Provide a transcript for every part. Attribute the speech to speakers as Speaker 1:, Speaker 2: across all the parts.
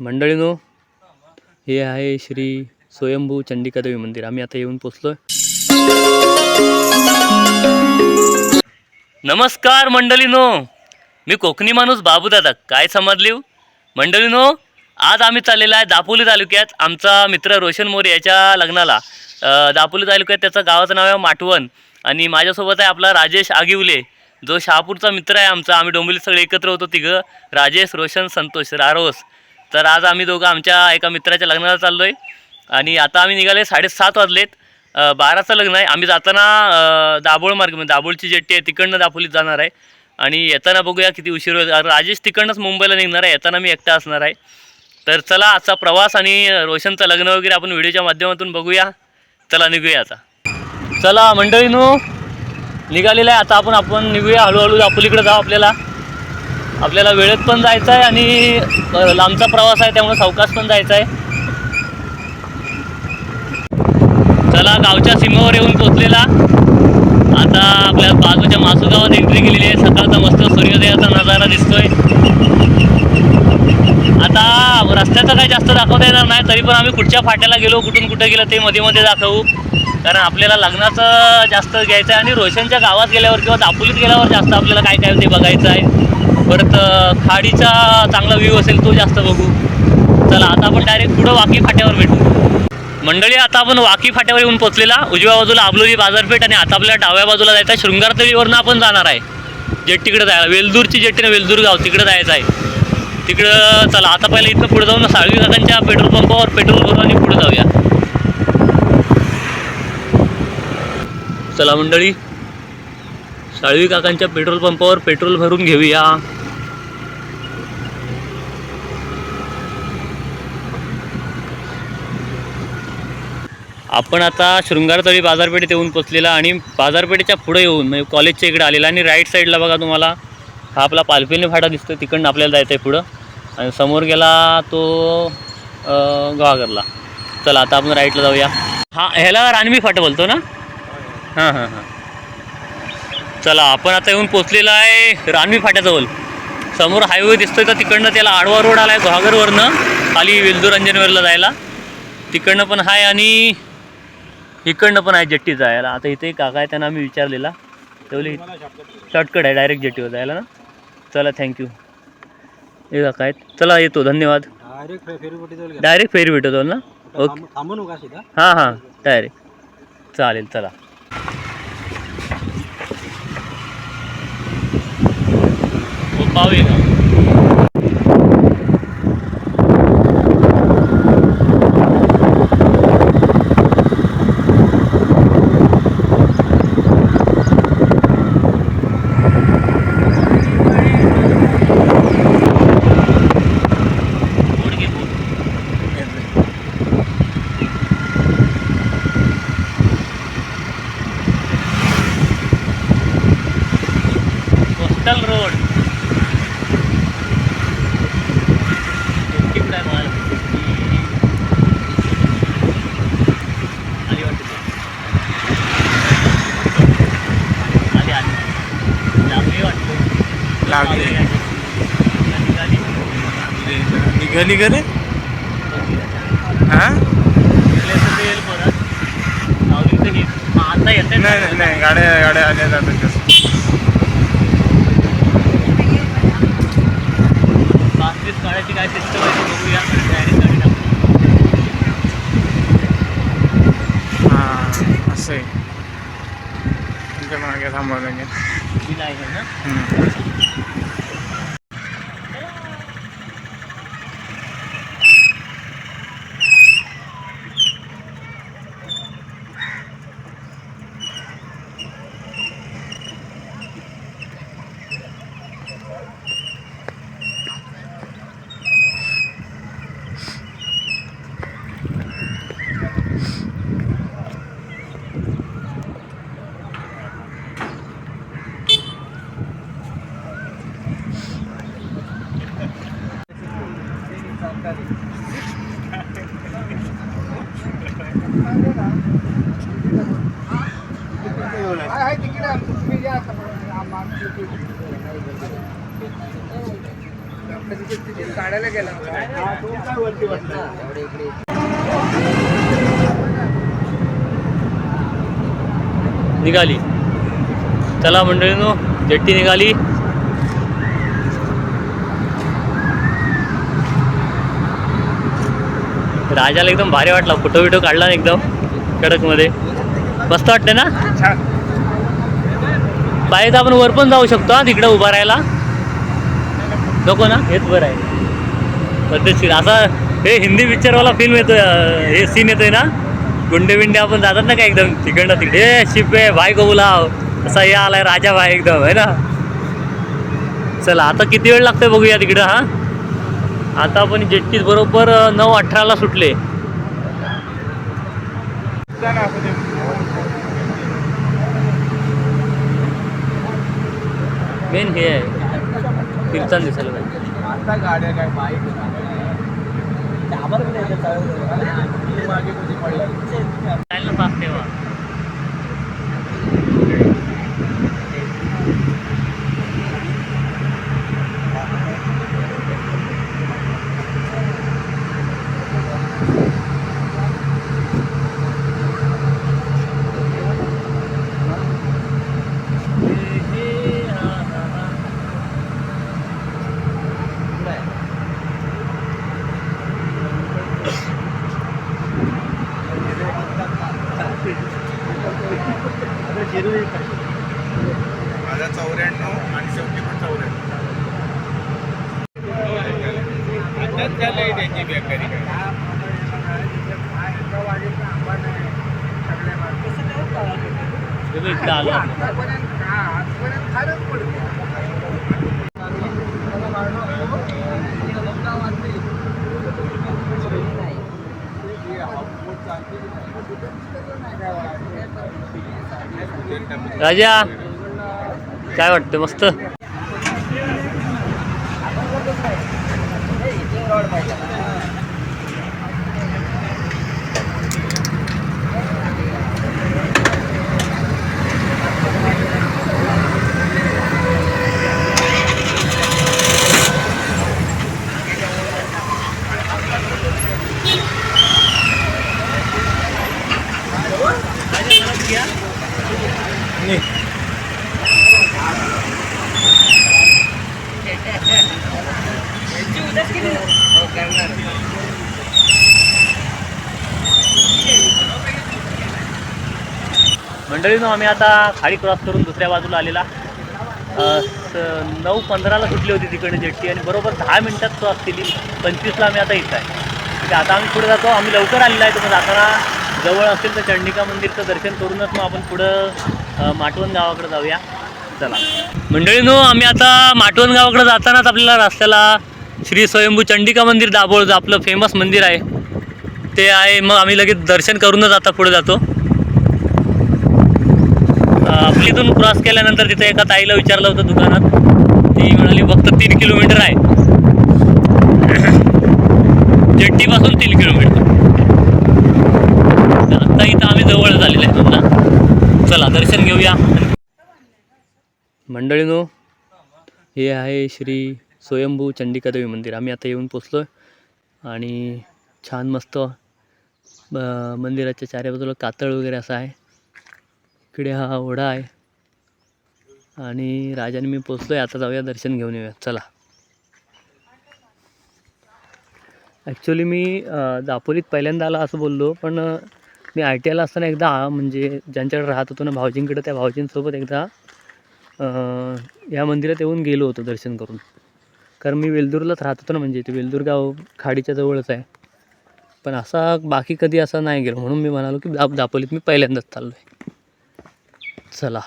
Speaker 1: मंडळीनो, हे आहे श्री स्वयंभू चंडिका देवी मंदिर. आम्ही आता येऊन पोचलोय. नमस्कार मंडळीनो, मी कोकणी माणूस बाबू दादा. काय समजली मंडळीनो, आज आम्ही चाललेला आहे दापोली तालुक्यात आमचा मित्र रोशन मोरे याच्या लग्नाला. दापोली तालुक्यात त्याचं गावाचं नाव आहे माटवण आणि माझ्यासोबत आहे आपला राजेश आगिवले, जो शहापूरचा मित्र आहे आमचा. आम्ही डोंबिवलीत सगळे एकत्र होतो तिघं, राजेश, रोशन, संतोष, रारोस. तर आज आम्ही दोघं आमच्या एका मित्राच्या लग्नाला चाललो आहे आणि आता आम्ही निघाले. 7:30 वाजलेत. 12चं लग्न आहे. आम्ही जाताना दाभोळ मार्ग म्हणजे दाभोळची जेट्टी आहे तिकडनं दापोलीत जाणार आहे आणि येताना बघूया किती उशीर होईल. राजेश तिकडनंच मुंबईला निघणार आहे, येताना मी एकटा असणार आहे. तर चला आजचा प्रवास आणि रोशनचं लग्न वगैरे आपण व्हिडिओच्या माध्यमातून बघूया. चला निघूया आता. चला मंडळीनो, निघालेलं आहे आता आपण निघूया हळूहळू. दापोलीकडे जाऊ. आपल्याला वेळेत पण जायचं आहे आणि लांबचा प्रवास आहे त्यामुळे सावकाश पण जायचं आहे. चला, गावच्या सीमेवर येऊन पोचलेला. आता आपल्या बाजूच्या मासू गावात एंट्री केलेली आहे. सकाळचा मस्त सूर्योदयाचा नजारा दिसतोय. आता रस्त्याचं काही जास्त दाखवता येणार नाही, तरी पण आम्ही कुठच्या फाट्याला गेलो, कुठून कुठे गेलो ते मध्ये दाखवू. कारण आपल्याला लग्नाचं जास्त घ्यायचं आहे आणि रोशनच्या गावात गेल्यावर किंवा दापोलीत गेल्यावर जास्त आपल्याला काय काय ते बघायचं आहे. परत खाडीचा चांगला व्ह्यू असेल तो जास्त बघू. चला आता आपण डायरेक्ट पुढं वाकी फाट्यावर भेटू. मंडळी, आता आपण वाकी फाट्यावर येऊन पोचलेला. उजव्या बाजूला आबलोली बाजारपेठ आणि आता आपल्याला डाव्या बाजूला जायचं आहे. शृंगारदेवीवरनं आपण जाणार आहे जेट्टीकडे जायला. वेलदूरची जेट्टीने वेलदूर गाव तिकडे जायचं आहे. तिकडं चला आता पहिलं इथनं पुढे जाऊन साळवी काकांच्या पेट्रोल पंपावर पेट्रोल भरू आणि पुढे जाऊया. चला मंडळी, साळवी काकांच्या पेट्रोल पंपावर पेट्रोल भरून घेऊया. आपण आता शृंगारतळी बाजारपेठेत येऊन पोचलेला आणि बाजारपेठेच्या पुढे येऊन म्हणजे कॉलेजच्या इकडे आलेला आणि राईट साईडला बघा तुम्हाला हा आपला पालपेली फाटा दिसतो. तिकडनं आपल्याला जायचं आहे पुढं आणि समोर गेला तो गावागरला. चला आता आपण राईटला जाऊया. ह्याला रानवी फाटा बोलतो ना. हां. चला आपण आता येऊन पोचलेला आहे रानवी फाट्याजवळ. समोर हायवे दिसतोय तर तिकडनं त्याला आडवा रोड आला आहे गुहागरवरनं खाली वेलदूर अंजनवेरला जायला. तिकडनं पण आहे आणि इकडनं पण आहे जेट्टी जायला. आता इथे काका आहे, त्यांना आम्ही विचारलेला, तेवढी शॉर्टकट आहे डायरेक्ट जेट्टीवर जायला ना. चला थँक्यू. हे काका आहेत. चला येतो, धन्यवाद. डायरेक्ट फेरी भेटतो ना. ओके, हां डायरेक्ट चालेल. चला पाहूया का. कोस्टल रोड
Speaker 2: निघाली घरे. हां
Speaker 1: आता येते
Speaker 2: नाही गाड्या आल्या जातात.
Speaker 1: काढायची काय सिस्टम आहे बघूया. डायरेक्ट गाडी टाकू.
Speaker 2: हां असं आहे. तुमच्या मागे थांबावं लागेल.
Speaker 1: बिल आहे ना.
Speaker 2: काढायला गेला
Speaker 1: निघाली. चला मंडळींनो, जेट्टी निघाली. राजाला एकदम भारी वाटला, फोटो बिटो काढला ना एकदम कडकमध्ये. मस्त वाटतं ना.
Speaker 2: छान.
Speaker 1: पाहिजे तर आपण वर पण जाऊ शकतो हा, तिकडं उभा राहायला नको ना. हेच बरं आहे पद्धतशीर. असा हे हिंदी पिक्चरवाला फिल्म येतोय, हे सीन येतोय ना, गुंडे बिंडे आपण जातात ना काय एकदम तिकडनं तिकडे, हे शिप आहे भाई को बुलाव, असा हे आलाय राजा भाई एकदम आहे ना. चला आता किती वेळ लागतोय बघूया तिकडं. हा आता आपण जेट्टीत बरोबर 9:18ला सुटले. मेन हे आहे कीर्तन दिसायला पाहिजे.
Speaker 2: आता गाड्या काय बाईक मागे कधी पडला
Speaker 1: जायला फास्ट ठेवा.
Speaker 2: माझा 94 आणि शेवटी पण 94 त्यांची बेकारी.
Speaker 1: इकडे आलो आपण. राजा काय वाटतं? मस्त. मंडळीनो, आम्ही आता खाडी क्रॉस करून दुसऱ्या बाजूला आलेला. 9:15ला सुटली होती तिकडे जेट्टी आणि बरोबर 10 मिनिटात क्रॉस केली. 25ला आम्ही आता इथं आहे. तर आता आम्ही पुढे जातो. आम्ही लवकर आलेला आहे. तुम्ही जाताना जवळ असेल तर चंडिका मंदिरचं दर्शन करूनच मग आपण पुढं माटवण गावाकडे जाऊया. चला मंडळीनो, आम्ही आता माटवण गावाकडे जातानाच आपल्याला रस्त्याला श्री स्वयंभू चंडिका मंदिर दाभोळचं आपलं फेमस मंदिर आहे ते आहे. मग आम्ही लगेच दर्शन करूनच आता पुढे जातो. आपली इथून क्रॉस केल्यानंतर तिथे एका ताईला विचारलं होतं दुकानात, ती म्हणाली फक्त 3 किलोमीटर आहे. जेट्टीपासून 3 किलोमीटर. आता इथं आम्ही जवळ झालेलं आहे पुन्हा. चला दर्शन घेऊया. मंडळीनो, हे आहे श्री स्वयंभू चंडिका देवी मंदिर. आम्ही आता येऊन पोचलो आहे आणि छान मस्त मंदिराच्या चारी बाजूला कातळ वगैरे असं आहे. इकडे हा ओढा आहे आणि राजाने मी पोचलो आहे. आता जाऊया दर्शन घेऊन येऊया. चला. ॲक्च्युली मी दापोलीत पहिल्यांदा आला असं बोललो, पण मी ITIला असताना एकदा म्हणजे ज्यांच्याकडे राहत होतो ना भाऊजींकडे, त्या भाऊजींसोबत एकदा या मंदिरात येऊन गेलो होतो दर्शन करून. कारण मी वेलदूरलाच राहत होतो ना, म्हणजे ते वेलदूर गाव खाडीच्या जवळच आहे. पण असा बाकी कधी असा नाही गेलो, म्हणून मी म्हणालो की दापोलीत मी पहिल्यांदाच चाललो आहे. चला.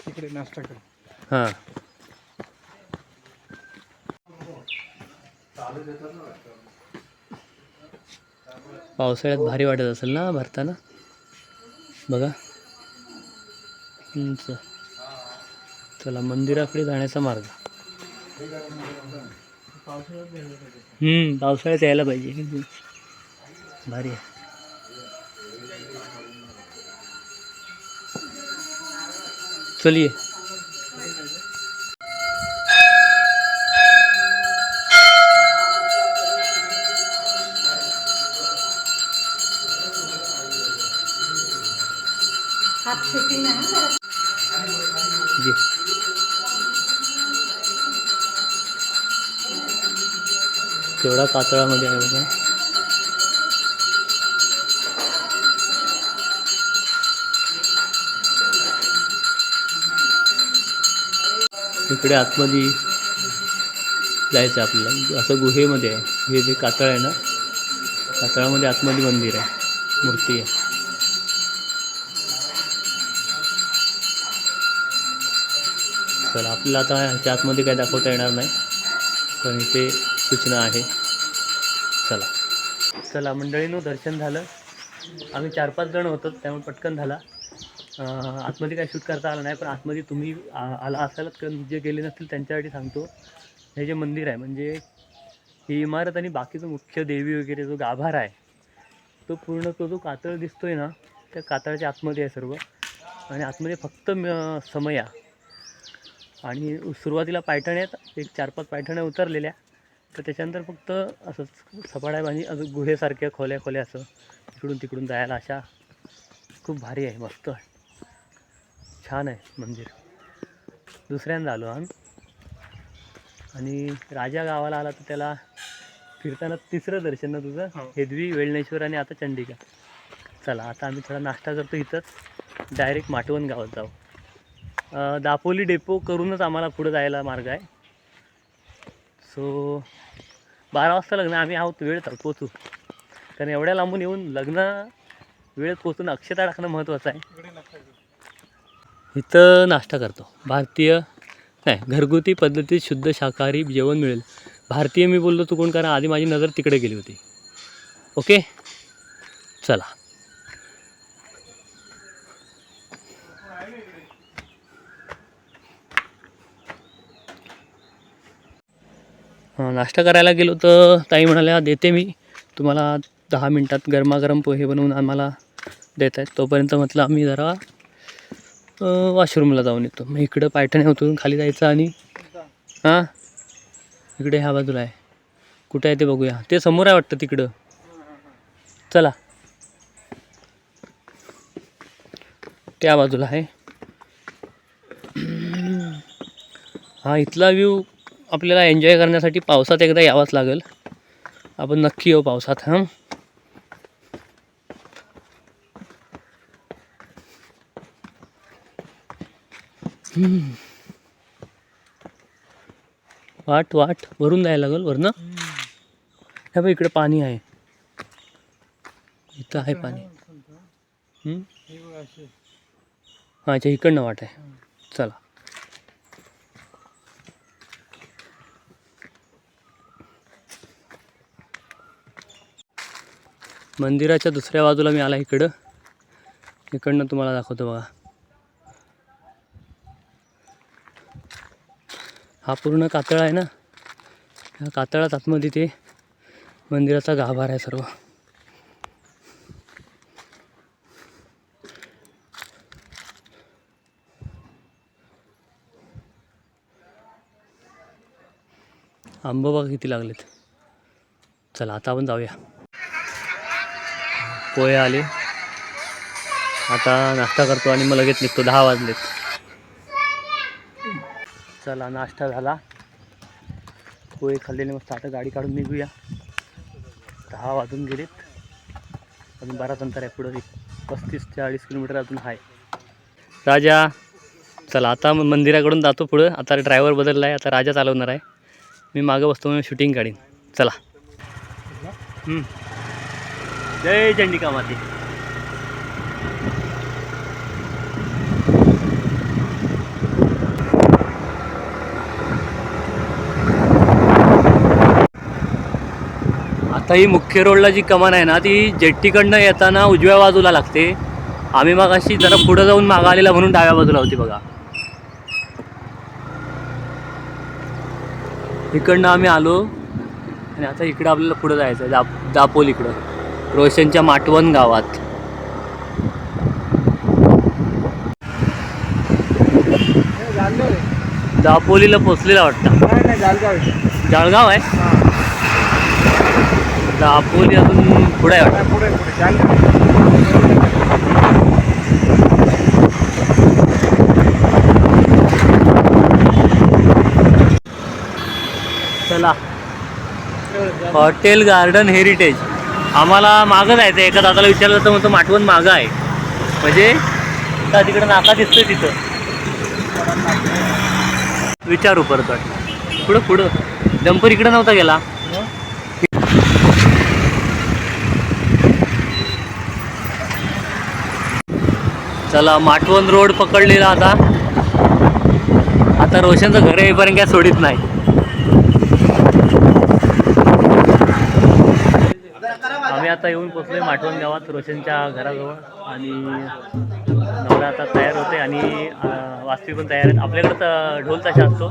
Speaker 2: तिकडे नाश्ता कर.
Speaker 1: हां पावसाळ्यात भारी वाटत असेल ना भरताना. बघा. चला मंदिराकडे जाण्याचा मार्ग. पावसाळ्यात यायला पाहिजे. भारी आहे. चलिए. जी. केवढा कातळामध्ये आहे बघा. इकडे आतमध्ये जायचं आपल्याला. असं गुहेमध्ये आहे. हे जे कातळ आहे ना, कातळामध्ये आतमध्ये मंदिर आहे, मूर्ती आहे. चला, आपल्याला आता ह्याच्या आतमध्ये काही दाखवता येणार नाही, पण इथे सूचना आहे. चला मंडळीनं दर्शन झालं. आम्ही 4-5 जण होतो, त्यामुळे पटकन झाला. आतमध्ये काही शूट करता आलं नाही, पण आतमध्ये तुम्ही आला असालच, कारण जे गेले नसतील त्यांच्यासाठी सांगतो. हे जे मंदिर आहे, म्हणजे ही इमारत आणि बाकीचं मुख्य देवी वगैरे जो गाभारा आहे, तो पूर्ण तो जो कातळ दिसतोय ना, त्या कातळाच्या आतमध्ये आहे सर्व. आणि आतमध्ये फक्त समया आणि सुरुवातीला पायठण्या आहेत, एक 4-5 पायठण्या उतरलेल्या. तर त्याच्यानंतर फक्त असंच सपाट आहे आणि अजून गुहेसारख्या खोल्या असं इकडून तिकडून जायला. अशा खूप भारी आहे, मस्त आहे, छान आहे मंदिर. दुसऱ्यांदा आलो आम्ही. आणि राजा गावाला आला तर त्याला फिरताना 3रं दर्शन ना तुझं. हेदवी, वेळणेश्वर आणि आता चंडिका. चला, आता आम्ही थोडा नाश्ता करतो इथंच, डायरेक्ट माटवण गावात जाऊ. दापोली डेपो करूनच आम्हाला पुढं जायला मार्ग आहे. सो 12 वाजता लग्न, आम्ही आहोत वेळेत पोचू, कारण एवढ्या लांबून येऊन लग्न वेळेत पोचून अक्षता टाकणं महत्त्वाचं आहे. इथं नाश्ता करतो. भारतीय नाही, घरगुती पद्धतीत शुद्ध शाकाहारी जेवण मिळेल. भारतीय मी बोललो चुकून, कारण आधी माझी नजर तिकडे गेली होती. ओके, चला. नाश्ता करायला गेलो तर ताई म्हणाल्या, देते मी तुम्हाला 10 मिनटात गरमागरम पोहे बनवून आम्हाला देत आहेत. तोपर्यंत म्हटलं आम्ही जरा वॉशरूमला जाऊन येतो. मग इकडं पायठण्या उतरून खाली जायचं आणि हां इकडे ह्या बाजूला आहे. कुठं आहे ते बघूया. ते समोर आहे वाटतं तिकडं. चला, त्या बाजूला आहे. हा इथला व्ह्यू आपल्याला एन्जॉय करण्यासाठी पावसात एकदा यावंच लागेल. आपण नक्की येऊ पावसात. हां, वाट वरून जायला लागेल वरनं. ह्या बघ, इकडे पाणी आहे, इथं आहे पाणी. हां, अच्छा, इकडनं वाट आहे. चला, मंदिराच्या दुसऱ्या बाजूला मी आला इकडं. इकडनं तुम्हाला दाखवतो बघा. हा पूर्ण कातळ आहे ना, ह्या कातळात आतमध्ये ते मंदिराचा गाभार आहे सर्व. आंबा बघा किती लागलेत. चला, आता आपण जाऊया. पोहे आले, आता नाश्ता करतो आणि मग लगेच निघतो. 10 वाजलेत. चला, नाश्ता झाला, पोहे खाल्लेले मस्त. आता गाडी काढून निघूया. 10 वाजून गेलेत, अजून बराच अंतर आहे पुढं. 35-40 किलोमीटर अजून आहे. राजा, चला आता मंदिराकडून जातो पुढं. आता ड्रायव्हर बदलला आहे, आता राजा चालवणार आहे. मी मागं बसतो, मी शूटिंग काढीन. चला. जय चंडिका माते. आता ही मुख्य रोडला जी कमान आहे ना, ती जेट्टीकडनं येताना उजव्या बाजूला लागते. आम्ही मगाशी जरा पुढं जाऊन मागं आलेला म्हणून डाव्या बाजूला होती बघा. इकडनं आम्ही आलो आणि आता इकडं आपल्याला पुढं जायचं आहे, दापोलीकडं, रोशनच्या माटवण गावात. दापोलीला पोचलेला वाटतं.
Speaker 2: नाही नाही जालगाव आहे.
Speaker 1: जळगाव आहे.
Speaker 2: हां
Speaker 1: दापोली अजून पुढे आहे वाटतं.
Speaker 2: पुढे पुढे जालगाव.
Speaker 1: चला हॉटेल गार्डन हेरिटेज. आम्हाला मागं जायचं आहे. एका दादाला विचारलं तर म्हणतो माटवण मागं आहे. म्हणजे का तिकडं नाका दिसतोय तिथं. विचारू परत वाटतं. पुढं पुढं डंपर इकडं नव्हता गेला. चला माटवण रोड पकडलेला आता. आता रोशनचं घर येईपर्यंत काय सोडित नाही. आम्ही आता येऊन पोचलोय माटवण गावात रोशनच्या घराजवळ. आणि नवरा आता तयार होते आणि वास्तवी पण तयार आहेत. आपल्याकडं तर ढोल ताशा असतो,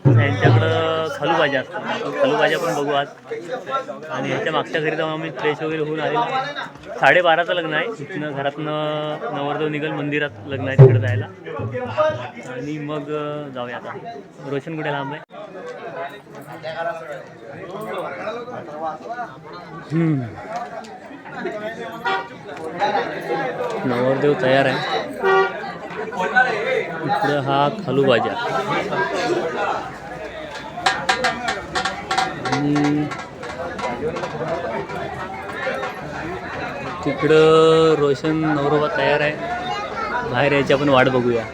Speaker 1: यांच्याकडं खालूभाज्या असतात. आपण खालूभाज्या पण बघू आज. आणि ह्याच्या मागच्या घरी जाऊन आम्ही फ्रेश वगैरे होऊन आलेलो. 12:30चं लग्न आहे. इथनं घरातनं नवरदेव निघेल, मंदिरात लग्न आहे तिकडे जायला. आणि मग जाऊया आता. रोशन कुठे लांब आहे. नवरदेव तयार आहे. इकडं हा खालूभाज्या. आणि तिकडं रोशन नवरोबा तयार आहे. बाहेर यायची आपण वाट बघूया.